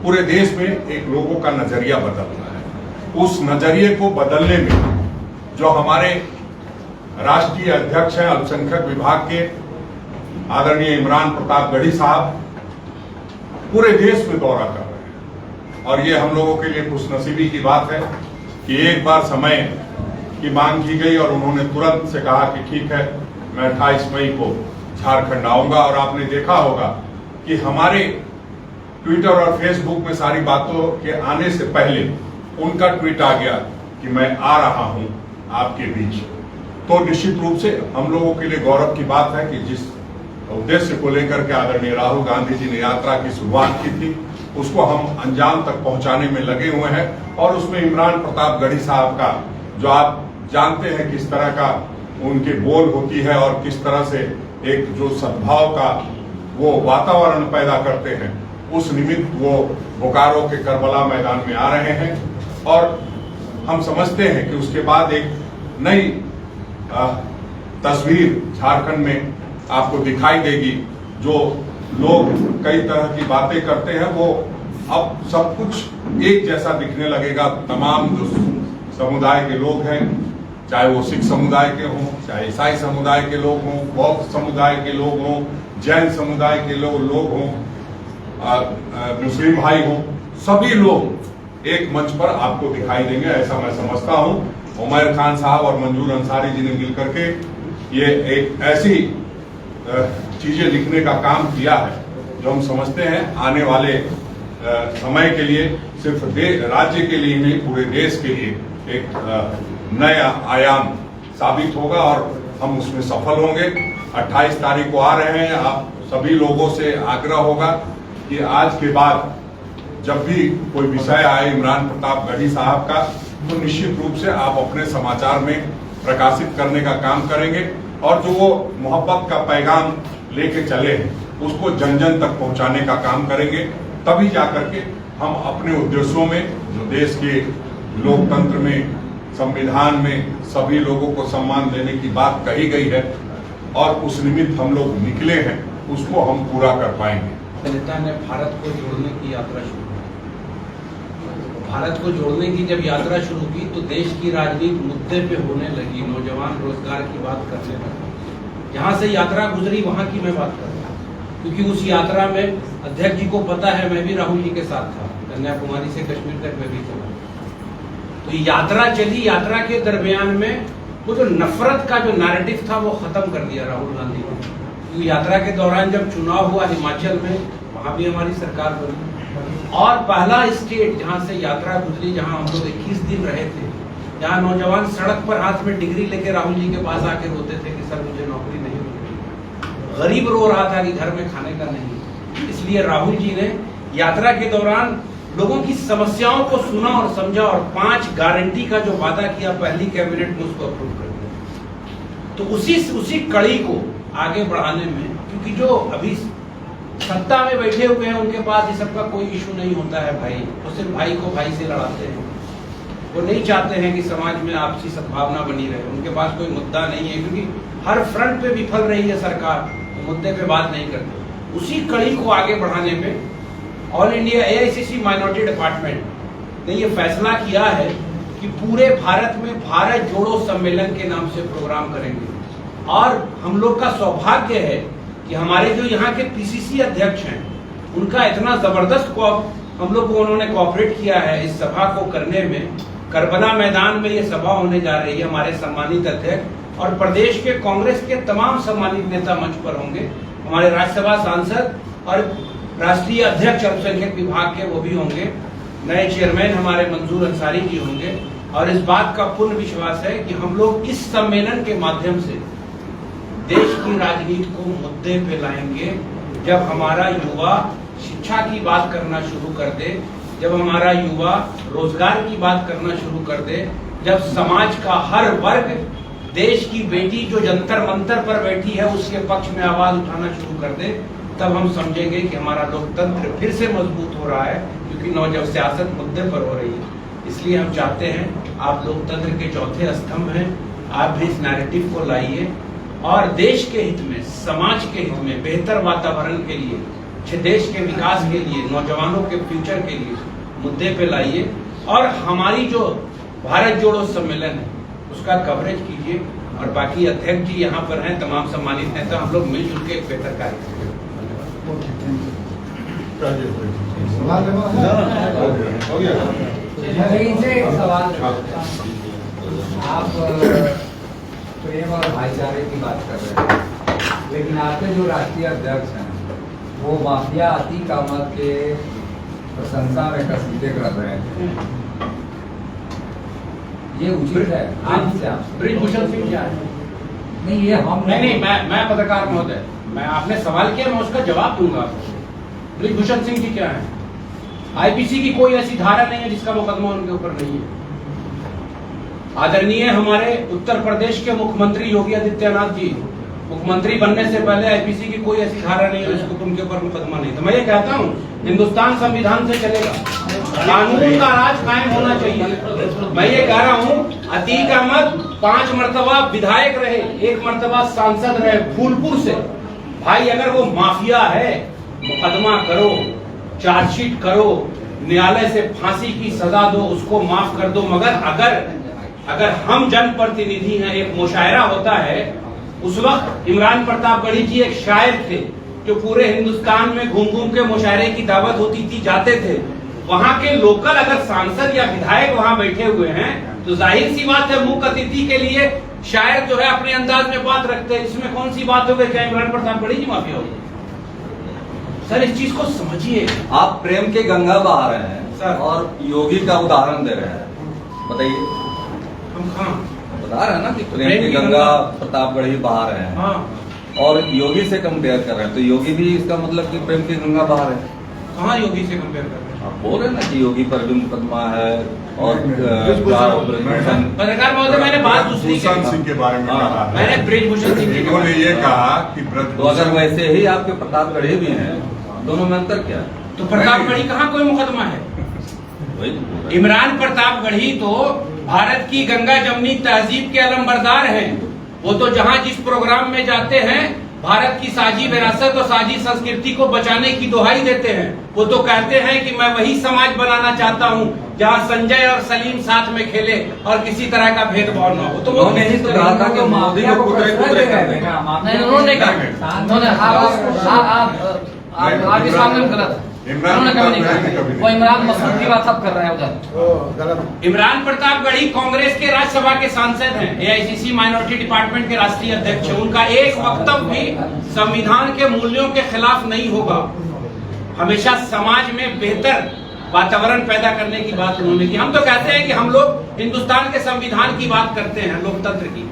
पूरे देश में एक लोगों का नजरिया बदलना है। उस नजरिए को बदलने में जो हमारे राष्ट्रीय अध्यक्ष हैं अल्पसंख्यक विभाग के आदरणीय इमरान प्रतापगढ़ी साहब पूरे देश में दौरा कर रहे हैं, और ये हम लोगों के लिए खुशनसीबी की बात है कि एक बार समय की मांग की गई और उन्होंने तुरंत से कहा कि ठीक है, मैं 28 मई को झारखंड आऊंगा। और आपने देखा होगा कि हमारे ट्विटर और फेसबुक में सारी बातों के आने से पहले उनका ट्वीट आ गया कि मैं आ रहा हूं आपके बीच। तो निश्चित रूप से हम लोगों के लिए गौरव की बात है कि जिस उद्देश्य को लेकर के आदरणीय राहुल गांधी जी ने यात्रा की शुरुआत की थी उसको हम अंजाम तक पहुंचाने में लगे हुए हैं। और उसमें इमरान प्रतापगढ़ी साहब का, जो आप जानते हैं किस तरह का उनके बोल होती है और किस तरह से एक जो सद्भाव का वो वातावरण पैदा करते हैं, उस निमित्त वो बोकारो के करबला मैदान में आ रहे हैं। और हम समझते हैं कि उसके बाद एक नई तस्वीर झारखंड में आपको दिखाई देगी। जो लोग कई तरह की बातें करते हैं वो अब सब कुछ एक जैसा दिखने लगेगा। तमाम जो समुदाय के लोग हैं, चाहे वो सिख समुदाय के हों, चाहे ईसाई समुदाय के लोग हों, बौद्ध समुदाय के लोग हों, जैन समुदाय के लोग हों, मुस्लिम भाई हों, सभी लोग एक मंच पर आपको दिखाई देंगे, ऐसा मैं समझता हूं। उमैर खान साहब और मंजूर अंसारी जी ने मिलकर के ये एक ऐसी चीजें लिखने का काम किया है जो हम समझते हैं आने वाले समय के लिए सिर्फ राज्य के लिए नहीं, पूरे देश के लिए एक नया आयाम साबित होगा और हम उसमें सफल होंगे। 28 तारीख को आ रहे हैं। आप सभी लोगों से आग्रह होगा कि आज के बाद जब भी कोई विषय आए इमरान प्रतापगढ़ी साहब का, तो निश्चित रूप से आप अपने समाचार में प्रकाशित करने का काम करेंगे और जो वो मोहब्बत का पैगाम लेके चले हैं उसको जन जन तक पहुंचाने का काम करेंगे। तभी जाकर के हम अपने उद्देश्यों में, जो देश के लोकतंत्र में, संविधान में सभी लोगों को सम्मान देने की बात कही गई है और उस निमित्त हम लोग निकले हैं, उसको हम पूरा कर पाएंगे। नेता ने भारत को जोड़ने की यात्रा शुरू की। भारत को जोड़ने की जब यात्रा शुरू की तो देश की राजनीति मुद्दे पे होने लगी, नौजवान रोजगार की बात करने लगे। जहाँ से यात्रा गुजरी वहाँ की मैं बात कर रहा हूँ, क्योंकि उस यात्रा में अध्यक्ष जी को पता है मैं भी राहुल जी के साथ था, कन्याकुमारी से कश्मीर तक मैं भी चला। तो यात्रा चली, यात्रा के दरमियान में वो जो नफरत का जो नैरेटिव था वो खत्म कर दिया राहुल गांधी ने। क्योंकि यात्रा के दौरान जब चुनाव हुआ हिमाचल में, वहां भी हमारी सरकार बनी और पहला स्टेट जहां से यात्रा गुजरी, जहां हम लोग 21 दिन रहे थे, जहां नौजवान सड़क पर हाथ में डिग्री लेके राहुल जी के पास आके रोते थे कि सर मुझे नौकरी नहीं मिली। गरीब रो रहा था कि घर में खाने का नहीं। इसलिए राहुल जी ने यात्रा के दौरान लोगों की समस्याओं को सुना और समझा और 5 गारंटी का जो वादा किया पहली कैबिनेट में उसको अप्रूव कर दिया। तो उसी कड़ी को आगे बढ़ाने में, क्योंकि जो अभी सत्ता में बैठे हुए हैं उनके पास इस सबका कोई इशू नहीं होता है भाई, वो सिर्फ भाई को भाई से लड़ाते हैं। वो नहीं चाहते हैं कि समाज में आपसी सद्भावना बनी रहे, उनके पास कोई मुद्दा नहीं है, क्योंकि हर फ्रंट पे विफल रही है सरकार, तो मुद्दे पे बात नहीं करते। उसी कड़ी को आगे बढ़ाने में all India AICC minority department ने ये फैसला किया है कि पूरे भारत में भारत जोड़ो सम्मेलन के नाम से प्रोग्राम करेंगे। और हम लोग का सौभाग्य है कि हमारे जो यहाँ के PCC अध्यक्ष हैं उनका इतना जबरदस्त हम लोग को उन्होंने कोऑपरेट किया है इस सभा को करने में। करबला मैदान में ये सभा होने जा रही है। हमारे सम्मानित अध्यक्ष और प्रदेश के कांग्रेस के तमाम सम्मानित नेता मंच पर होंगे। हमारे राज्यसभा सांसद और राष्ट्रीय अध्यक्ष अल्पसंख्यक विभाग के वो भी होंगे। नए चेयरमैन हमारे मंजूर अंसारी जी होंगे। और इस बात का पूर्ण विश्वास है कि हम लोग इस सम्मेलन के माध्यम से देश की राजनीति को मुद्दे पे लाएंगे। जब हमारा युवा शिक्षा की बात करना शुरू कर दे, जब हमारा युवा रोजगार की बात करना शुरू कर दे, जब समाज का हर वर्ग देश की बेटी जो जंतर मंतर पर बैठी है उसके पक्ष में आवाज उठाना शुरू कर दे, तब हम समझेंगे कि हमारा लोकतंत्र फिर से मजबूत हो रहा है, क्योंकि नौजवान सियासत मुद्दे पर हो रही है। इसलिए हम चाहते हैं आप लोकतंत्र के चौथे स्तंभ हैं, आप भी इस नैरेटिव को लाइए और देश के हित में, समाज के हित में, बेहतर वातावरण के लिए देश के विकास के लिए, नौजवानों के फ्यूचर के लिए मुद्दे पे लाइए और हमारी जो भारत जोड़ो सम्मेलन है उसका कवरेज कीजिए। और बाकी अध्यक्ष जी यहाँ पर हैं, तमाम सम्मानित हैं, तो हम लोग मिलजुल के एक बेहतर कार्य करेंगे। इनसे एक सवाल, आप प्रेम और भाईचारे की बात कर रहे हैं, लेकिन आपके जो राष्ट्रीय अध्यक्ष हैं वो माफिया अतीक अहमद के प्रशंसा में कसीदे कर रहे हैं, ये उचित है? ब्रिजभूषण सिंह क्या है? नहीं, ये हम नहीं, मैं पत्रकार महोदय, मैं आपने सवाल किया, मैं उसका जवाब दूंगा। ब्रिजभूषण सिंह जी क्या है? आईपीसी की कोई ऐसी धारा नहीं है जिसका मुकदमा उनके ऊपर नहीं है। आदरणीय हमारे उत्तर प्रदेश के मुख्यमंत्री योगी आदित्यनाथ जी मुख्यमंत्री बनने से पहले आईपीसी की कोई ऐसी धारा नहीं है जिसको उनके ऊपर मुकदमा नहीं। तो मैं ये कहता हूँ, हिंदुस्तान संविधान से चलेगा, कानून का राज कायम होना चाहिए। मैं ये कह रहा हूँ, अतीक अहमद 5 मरतबा विधायक रहे, 1 मरतबा सांसद रहे फूलपुर से। भाई अगर वो माफिया है, मुकदमा करो, चार्जशीट करो, न्यायालय से फांसी की सजा दो, उसको माफ कर दो। मगर अगर हम जनप्रतिनिधि हैं, एक मुशायरा होता है, उस वक्त इमरान प्रतापगढ़ी जी एक शायर थे जो पूरे हिंदुस्तान में घूम घूम के मुशायरे की दावत होती थी, जाते थे। वहां के लोकल अगर सांसद या विधायक वहां बैठे हुए हैं तो जाहिर सी बात है, मुख्य अतिथि के लिए शायर जो है अपने अंदाज में बात रखते हैं। इसमें कौन सी बात हो गई? क्या इमरान प्रतापगढ़ी जी माफिया होगी? सर इस चीज को समझिए। आप प्रेम की गंगा बहा रहे हैं सर, और योगी का उदाहरण दे रहे हैं, बताइए। हम कहाँ बता रहे हैं ना कि प्रेम की गंगा प्रतापगढ़ ही बहा रहे हैं, हाँ, और योगी से कंपेयर कर रहे हैं, तो योगी भी इसका मतलब कि प्रेम की गंगा बहा रहे हैं। कहाँ योगी से कंपेयर कर रहे हैं? आप बोल रहे हैं ना कि योगी पर भी मुकदमा है और पत्रकार महोदय, मैंने बात दूसरी ब्रिजभूषण सिंह के बारे में कहा है। मैंने ब्रिजभूषण सिंह जी के इन्होंने ये कहा कि तो अगर ब्रिजभूषण वैसे ही आपके प्रतापगढ़ी भी हैं, दोनों में अंतर क्या है? तो प्रतापगढ़ी कहाँ कोई मुकदमा है? वही तो बोल रहे हैं। इमरान प्रतापगढ़ी तो भारत की गंगा जमनी तहजीब के अलमबरदार हैं। वो तो जहां जिस प्रोग्राम में जाते हैं भारत की साझी विरासत और साझी संस्कृति को बचाने की दुहाई देते हैं। वो तो कहते हैं कि मैं वही समाज बनाना चाहता हूँ जहां संजय और सलीम साथ में खेले और किसी तरह का भेदभाव न हो। तो वो उन्होंने ही तो कहा था कि मोदी को कुतरे कुतरे कर देंगे। नहीं, उन्होंने कहा, आपके सामने गलत है। उन्होंने कभी नहीं कहा। वो इमरान मसूद की बात आप कर रहे हैं उधर। इमरान प्रतापगढ़ी कांग्रेस के राज्यसभा के सांसद हैं, एआईसीसी माइनॉरिटी डिपार्टमेंट के राष्ट्रीय अध्यक्ष हैं। उनका एक वक्तव्य भी संविधान के मूल्यों के खिलाफ नहीं होगा। हमेशा समाज में बेहतर वातावरण पैदा करने की बात उन्होंने की। हम तो कहते हैं कि हम लोग हिंदुस्तान के संविधान की बात करते हैं, लोकतंत्र की।